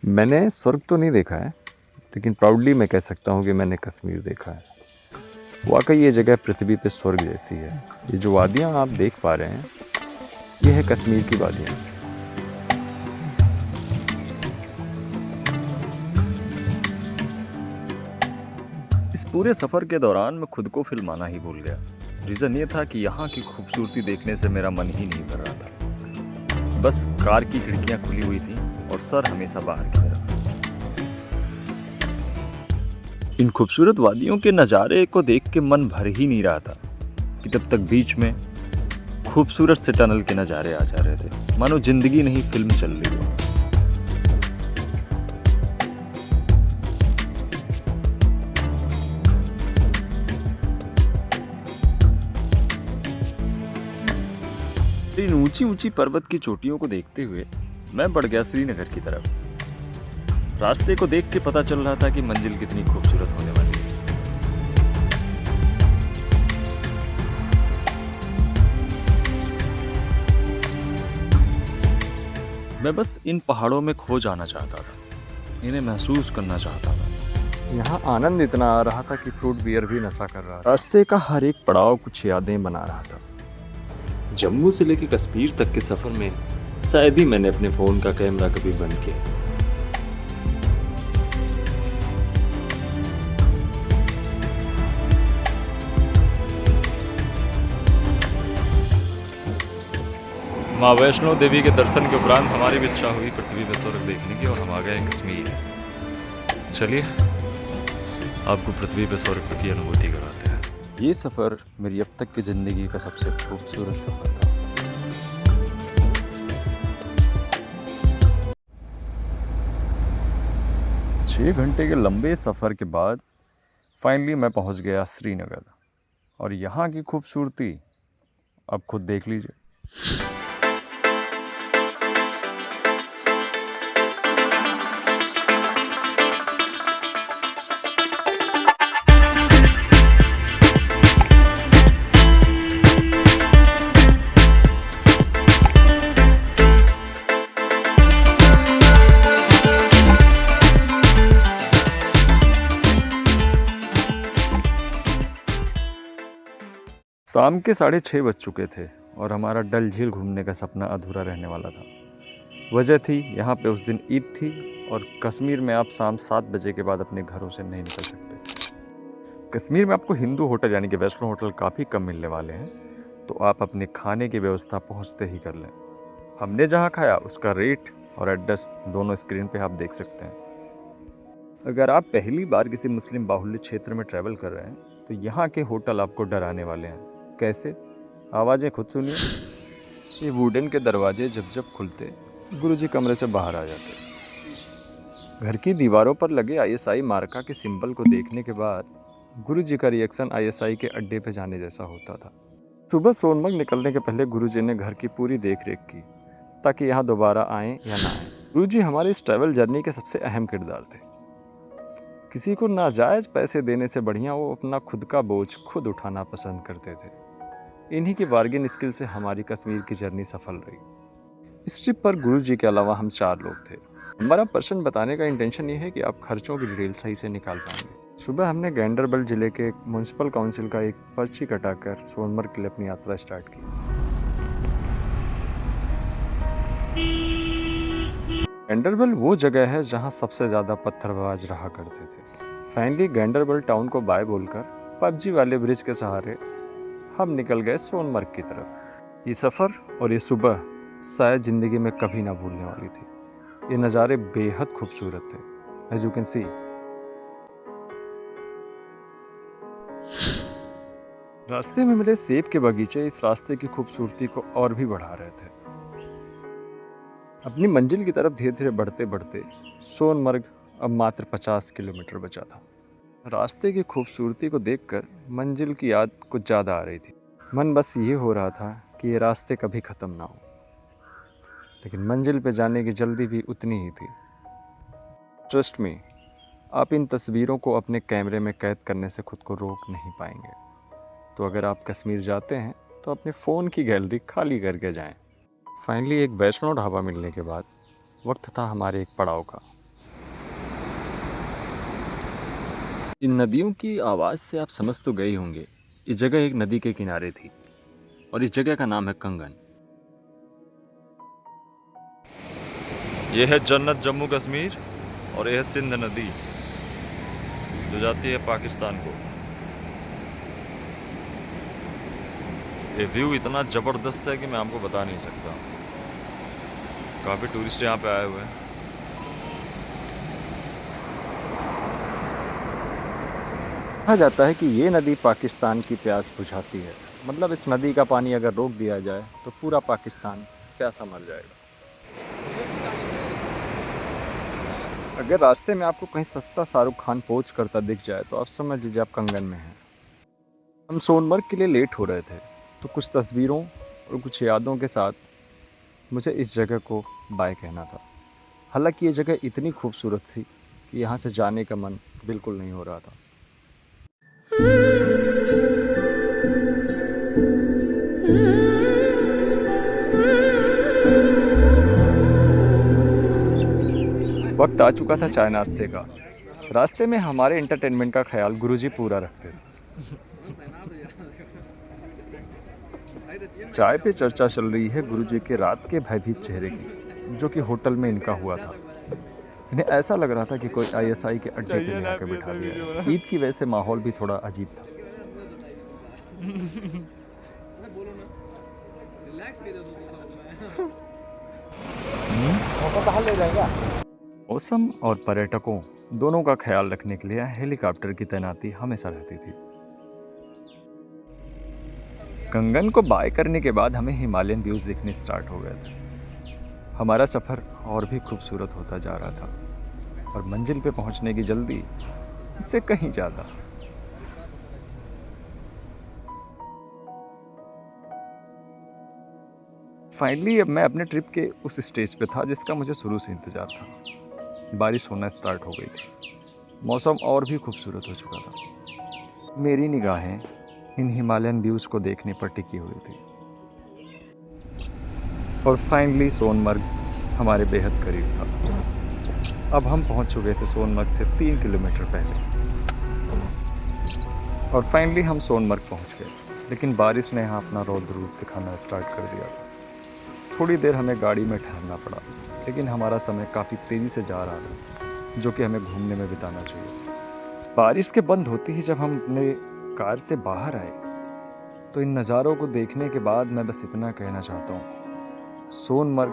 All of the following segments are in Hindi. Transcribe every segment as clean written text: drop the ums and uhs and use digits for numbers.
मैंने स्वर्ग तो नहीं देखा है, लेकिन प्राउडली मैं कह सकता हूँ कि मैंने कश्मीर देखा है। वाकई ये जगह पृथ्वी पे स्वर्ग जैसी है। ये जो वादियाँ आप देख पा रहे हैं, ये है कश्मीर की वादियाँ। इस पूरे सफ़र के दौरान मैं खुद को फिल्माना ही भूल गया। रीज़न ये था कि यहाँ की खूबसूरती देखने से मेरा मन ही नहीं भर रहा था। बस कार की खिड़कियाँ खुली हुई थीं और सर हमेशा बाहर की तरफ। इन खूबसूरत वादियों के नज़ारे को देख के मन भर ही नहीं रहा था कि तब तक बीच में खूबसूरत से टनल के नज़ारे आ जा रहे थे, मानो जिंदगी नहीं फिल्म चल रही हो। इन ऊंची ऊंची पर्वत की चोटियों को देखते हुए मैं बढ़ गया श्रीनगर की तरफ। रास्ते को देख के पता चल रहा था कि मंजिल कितनी खूबसूरत होने वाली है। मैं बस इन पहाड़ों में खो जाना चाहता था, इन्हें महसूस करना चाहता था। यहाँ आनंद इतना आ रहा था कि फ्रूट बियर भी नशा कर रहा था। रास्ते का हर एक पड़ाव कुछ यादें बना रहा था। जम्मू से लेकर कश्मीर तक के सफर में शायद ही मैंने अपने फोन का कैमरा कभी बंद किया। माँ वैष्णो देवी के दर्शन के उपरांत हमारी भी इच्छा हुई पृथ्वी पे स्वर्ग देखने की, और हम आ गए कश्मीर। चलिए आपको पृथ्वी पे स्वर्ग की अनुभूति कराते हैं। ये सफ़र मेरी अब तक की ज़िंदगी का सबसे खूबसूरत सफ़र था। 6 घंटे के लंबे सफ़र के बाद फाइनली मैं पहुंच गया श्रीनगर, और यहाँ की खूबसूरती अब खुद देख लीजिए। शाम के 6:30 बज चुके थे और हमारा डल झील घूमने का सपना अधूरा रहने वाला था। वजह थी यहाँ पे उस दिन ईद थी, और कश्मीर में आप शाम 7 बजे के बाद अपने घरों से नहीं निकल सकते। कश्मीर में आपको हिंदू होटल यानी कि वैष्णो होटल काफ़ी कम मिलने वाले हैं, तो आप अपने खाने की व्यवस्था पहुँचते ही कर लें। हमने जहाँ खाया उसका रेट और एड्रेस दोनों स्क्रीन पे आप देख सकते हैं। अगर आप पहली बार किसी मुस्लिम बाहुल्य क्षेत्र में ट्रैवल कर रहे हैं, तो यहाँ के होटल आपको डराने वाले हैं। कैसे? आवाज़ें खुद सुनिए। ये वुडन के दरवाजे जब जब खुलते, गुरुजी कमरे से बाहर आ जाते। घर की दीवारों पर लगे आईएसआई मार्का के सिंबल को देखने के बाद गुरुजी का रिएक्शन आईएसआई के अड्डे पे जाने जैसा होता था। सुबह सोनमर्ग निकलने के पहले गुरुजी ने घर की पूरी देख रेख की, ताकि यहाँ दोबारा आएँ या ना आएँ। गुरुजी हमारी इस ट्रैवल जर्नी के सबसे अहम किरदार थे। किसी को नाजायज़ पैसे देने से बढ़िया वो अपना खुद का बोझ खुद उठाना पसंद करते थे। इन्हीं की बार्गेन स्किल से हमारी कश्मीर की जर्नी सफल रही। इस ट्रिप पर गुरुजी के अलावा हम 4 लोग थे। हमारा पर्सन बताने का इंटेंशन ये है कि आप खर्चों की डिटेल सही से निकाल पाएंगे। सुबह हमने गैंडरबल जिले के म्यूनसिपल काउंसिल का एक पर्ची कटाकर सोनमर्ग के लिए अपनी यात्रा स्टार्ट की। गैंडरबल वो जगह है जहाँ सबसे ज़्यादा पत्थरबाज रहा करते थे। फाइनली गैंडरबल टाउन को बाय बोलकर पबजी वाले ब्रिज के सहारे हम निकल गए सोनमर्ग की तरफ। ये सफ़र और ये सुबह शायद ज़िंदगी में कभी ना भूलने वाली थी। ये नज़ारे बेहद खूबसूरत थे, एज यू कैन सी। रास्ते में मिले सेब के बगीचे इस रास्ते की खूबसूरती को और भी बढ़ा रहे थे। अपनी मंजिल की तरफ धीरे धीरे बढ़ते बढ़ते सोनमर्ग अब मात्र 50 किलोमीटर बचा था। रास्ते की खूबसूरती को देखकर मंजिल की याद कुछ ज़्यादा आ रही थी। मन बस ये हो रहा था कि ये रास्ते कभी ख़त्म ना हो, लेकिन मंजिल पे जाने की जल्दी भी उतनी ही थी। ट्रस्ट मी, आप इन तस्वीरों को अपने कैमरे में कैद करने से खुद को रोक नहीं पाएंगे। तो अगर आप कश्मीर जाते हैं तो अपने फ़ोन की गैलरी खाली करके जाएं। फाइनली एक वैष्णो ढाबा मिलने के बाद वक्त था हमारे एक पड़ाव का। इन नदियों की आवाज़ से आप समझ तो गए होंगे, इस जगह एक नदी के किनारे थी और इस जगह का नाम है कंगन। ये है जन्नत जम्मू कश्मीर और ये है सिंध नदी जो जाती है पाकिस्तान को। ये व्यू इतना ज़बरदस्त है कि मैं आपको बता नहीं सकता। काफ़ी टूरिस्ट यहाँ पे आए हुए हैं। कहा जाता है कि ये नदी पाकिस्तान की प्यास बुझाती है। मतलब इस नदी का पानी अगर रोक दिया जाए तो पूरा पाकिस्तान प्यासा मर जाएगा। अगर रास्ते में आपको कहीं सस्ता शाहरुख खान पोच करता दिख जाए तो आप समझ लीजिए आप कंगन में हैं। हम सोनमर्ग के लिए लेट हो रहे थे तो कुछ तस्वीरों और कुछ यादों के साथ मुझे इस जगह को बाय कहना था। हालांकि ये जगह इतनी खूबसूरत थी कि यहाँ से जाने का मन बिल्कुल नहीं हो रहा था। वक्त आ चुका था चाय नाश्ते का। रास्ते में हमारे एंटरटेनमेंट का ख्याल गुरुजी पूरा रखते थे। चाय पे चर्चा चल रही है गुरुजी के रात के भयभीत चेहरे की, जो कि होटल में इनका हुआ था। इन्हें ऐसा लग रहा था कि कोई आईएसआई के अड्डे पे ले आकर बिठा दिया है। ईद की वजह से माहौल भी थोड़ा अजीब था। मौसम और पर्यटकों दोनों का ख्याल रखने के लिए हेलीकॉप्टर की तैनाती हमेशा रहती थी। कंगन को बाय करने के बाद हमें हिमालयन व्यूज दिखने स्टार्ट हो गए थे। हमारा सफ़र और भी खूबसूरत होता जा रहा था और मंजिल पे पहुंचने की जल्दी इससे कहीं ज़्यादा। फाइनली अब मैं अपने ट्रिप के उस स्टेज पे था जिसका मुझे शुरू से इंतज़ार था। बारिश होना स्टार्ट हो गई थी, मौसम और भी खूबसूरत हो चुका था। मेरी निगाहें इन हिमालयन व्यूज़ को देखने पर टिकी हुई थी और फाइनली सोनमर्ग हमारे बेहद करीब था। अब हम पहुंच चुके थे सोनमर्ग से 3 किलोमीटर पहले और फाइनली हम सोनमर्ग पहुंच गए। लेकिन बारिश ने यहाँ अपना रौद्र रूप दिखाना स्टार्ट कर दिया था। थोड़ी देर हमें गाड़ी में ठहरना पड़ा, लेकिन हमारा समय काफ़ी तेज़ी से जा रहा था, जो कि हमें घूमने में बिताना चाहिए। बारिश के बंद होते ही जब हम अपने कार से बाहर आए तो इन नज़ारों को देखने के बाद मैं बस इतना कहना चाहता हूँ, सोनमर्ग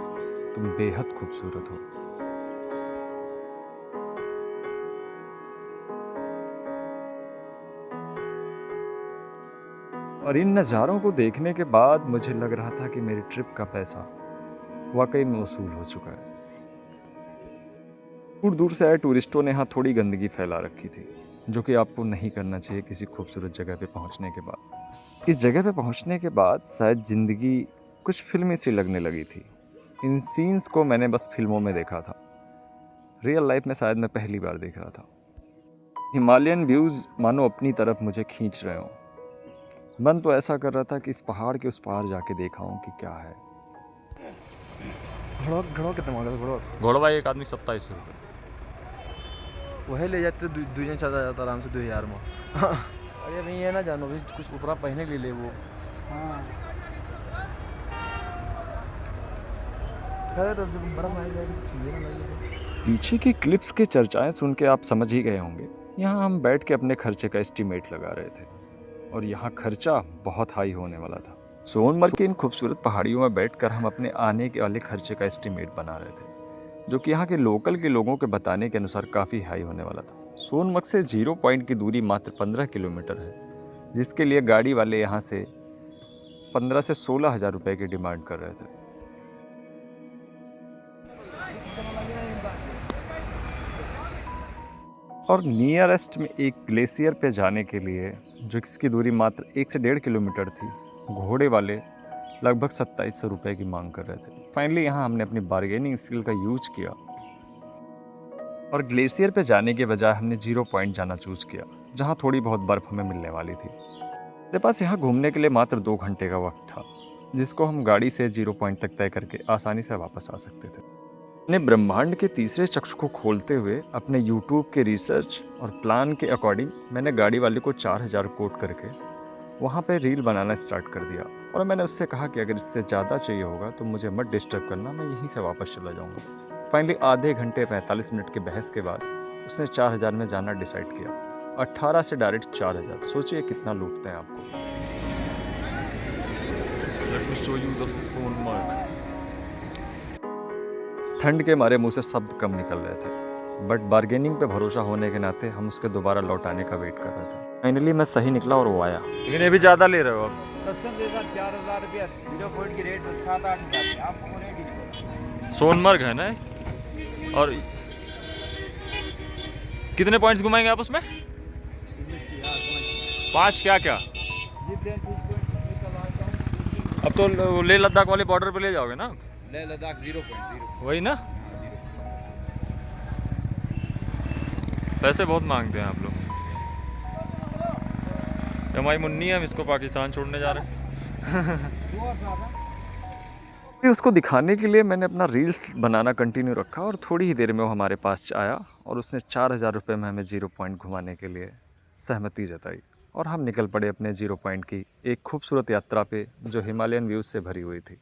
तुम बेहद खूबसूरत हो। और इन नज़ारों को देखने के बाद मुझे लग रहा था कि मेरी ट्रिप का पैसा वाकई में वसूल हो चुका है। दूर दूर से आए टूरिस्टों ने यहाँ थोड़ी गंदगी फैला रखी थी, जो कि आपको नहीं करना चाहिए किसी खूबसूरत जगह पे पहुँचने के बाद। इस जगह पे पहुँचने के बाद शायद ज़िंदगी कुछ फिल्मी सी लगने लगी थी। इन सीन्स को मैंने बस फिल्मों में देखा था, रियल लाइफ में शायद मैं पहली बार देख रहा था। हिमालयन व्यूज़ मानो अपनी तरफ मुझे खींच रहे हों। मन तो ऐसा कर रहा था कि इस पहाड़ के उस पार जाके देखा हूँ कि क्या है। घोड़ो कितना मांगा था घोड़ो? घोड़ा भाई एक आदमी 2700 रुपये। वही ले जाते दू जन चला जाता आराम से 2000 में। अरे भाई ये ना जानो भी कुछ ऊपरा पहने के लिए वो। हाँ बड़ा पीछे की क्लिप्स के चर्चाएं सुन के आप समझ ही गए होंगे। यहाँ हम बैठ के अपने खर्चे का एस्टीमेट लगा रहे थे और यहाँ खर्चा बहुत हाई होने वाला था। सोनमर्ग की इन खूबसूरत पहाड़ियों में बैठकर हम अपने आने के वाले खर्चे का एस्टीमेट बना रहे थे, जो कि यहाँ के लोकल के लोगों के बताने के अनुसार काफ़ी हाई होने वाला था। सोनमर्ग से 0 पॉइंट की दूरी मात्र 15 किलोमीटर है, जिसके लिए गाड़ी वाले यहाँ से 15 से 16 हज़ार रुपये की डिमांड कर रहे थे। और नियरेस्ट में एक ग्लेशियर पे जाने के लिए, जो इसकी दूरी मात्र 1 से 1.5 किलोमीटर थी, घोड़े वाले लगभग 2700 रुपये की मांग कर रहे थे। फाइनली यहाँ हमने अपनी बार्गेनिंग स्किल का यूज किया और ग्लेशियर पे जाने के बजाय हमने 0 पॉइंट जाना चूज किया, जहाँ थोड़ी बहुत बर्फ़ हमें मिलने वाली थी। मेरे पास यहाँ घूमने के लिए मात्र 2 घंटे का वक्त था, जिसको हम गाड़ी से 0 पॉइंट तक तय करके आसानी से वापस आ सकते थे। ने ब्रह्मांड के तीसरे चक्ष को खोलते हुए अपने यूट्यूब के रिसर्च और प्लान के अकॉर्डिंग मैंने गाड़ी वाले को 4000 कोट करके वहाँ पे रील बनाना स्टार्ट कर दिया। और मैंने उससे कहा कि अगर इससे ज़्यादा चाहिए होगा तो मुझे मत डिस्टर्ब करना, मैं यहीं से वापस चला जाऊँगा। फाइनली आधे घंटे 45 मिनट की बहस के बाद उसने 4000 में जाना डिसाइड किया। 18 से डायरेक्ट 4000, सोचिए कितना लूटते हैं आपको। Let me show you the Sonamarg. ठंड के मारे मुंह से शब्द कम निकल रहे थे, बट बार्गेनिंग पे भरोसा होने के नाते हम उसके दोबारा लौट आने का वेट कर रहे थे। फाइनली मैं सही निकला और वो आया। लेकिन ये भी ज़्यादा ले रहे हो आप। कसम के साथ 4000 रुपया 0 पॉइंट की रेट 7-8 हज़ार आपको रेट इसको। सोनमर्ग है ना, और कितने पॉइंट्स घुमाएंगे आप उसमें? 5 क्या क्या? अब तो लेह लद्दाख वाले बॉर्डर पे ले जाओगे ना? लेह लद्दाख 0.0 वही ना, पैसे बहुत मांगते हैं आप लोग। हमारी मुन्नी है, हम इसको पाकिस्तान छोड़ने जा रहे हैं। फिर उसको दिखाने के लिए मैंने अपना रील्स बनाना कंटिन्यू रखा और थोड़ी ही देर में वो हमारे पास आया और उसने 4000 रुपये में हमें 0 पॉइंट घुमाने के लिए सहमति जताई। और हम निकल पड़े अपने 0 पॉइंट की एक खूबसूरत यात्रा पे जो हिमालयन व्यूज़ से भरी हुई थी।